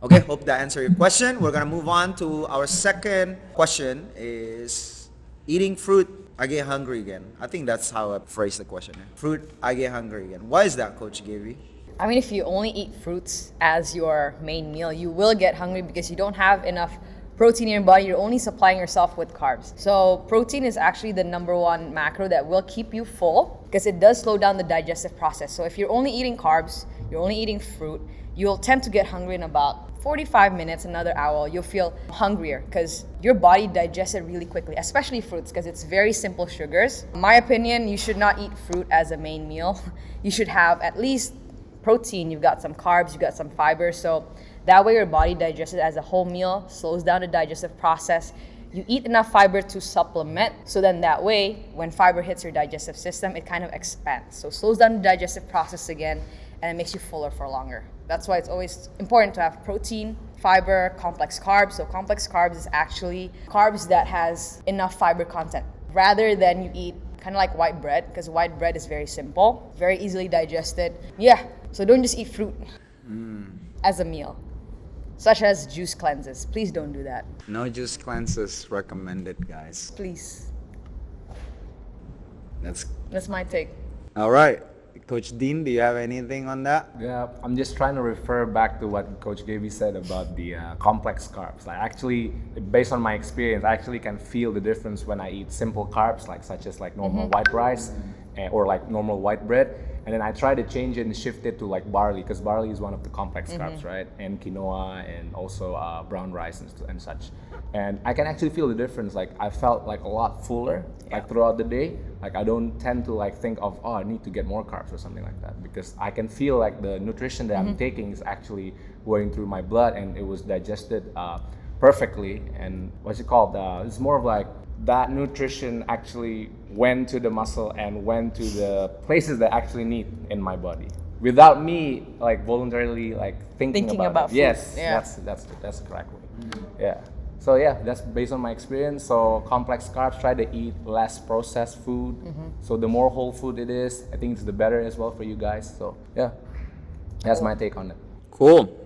Okay, hope that answered your question. We're gonna move on to our second question is eating fruit, I get hungry again. I think that's how I phrase the question. Fruit, I get hungry again. Why is that, Coach Gavi? I mean, if you only eat fruits as your main meal, you will get hungry because you don't have enough protein in your body. You're only supplying yourself with carbs. So protein is actually the number one macro that will keep you full because it does slow down the digestive process. So if you're only eating carbs, you're only eating fruit, you'll tend to get hungry in about 45 minutes, another hour, you'll feel hungrier because your body digests it really quickly, especially fruits because it's very simple sugars. In my opinion, you should not eat fruit as a main meal. You should have at least protein, you've got some carbs, you've got some fiber, so that way your body digests it as a whole meal, slows down the digestive process. You eat enough fiber to supplement, so then that way, when fiber hits your digestive system, it kind of expands. So slows down the digestive process again, and it makes you fuller for longer. That's why it's always important to have protein, fiber, complex carbs. So complex carbs is actually carbs that has enough fiber content, rather than you eat kind of like white bread, because white bread is very simple, very easily digested. Yeah, so don't just eat fruit as a meal, such as juice cleanses. Please don't do that. No juice cleanses recommended, guys. Please. That's my take. all right. Coach Dean, do you have anything on that? Yeah, I'm just trying to refer back to what Coach Gavi said about the complex carbs. Like actually, based on my experience, I actually can feel the difference when I eat simple carbs, like such as like normal white rice or like normal white bread. And then I try to change it and shift it to like barley, because barley is one of the complex carbs, right? And quinoa and also brown rice and such. And I can actually feel the difference. Like I felt like a lot fuller like throughout the day. Like I don't tend to like think of, oh, I need to get more carbs or something like that, because I can feel like the nutrition that I'm taking is actually going through my blood and it was digested perfectly. And what's it called? It's more of like that nutrition actually went to the muscle and went to the places that I actually need in my body without me like voluntarily like thinking about it. food. Yes, Yeah. that's the correct way. Yeah. So yeah, that's based on my experience. So complex carbs, try to eat less processed food. So the more whole food it is, I think it's the better as well for you guys. So yeah, that's my take on it. Cool.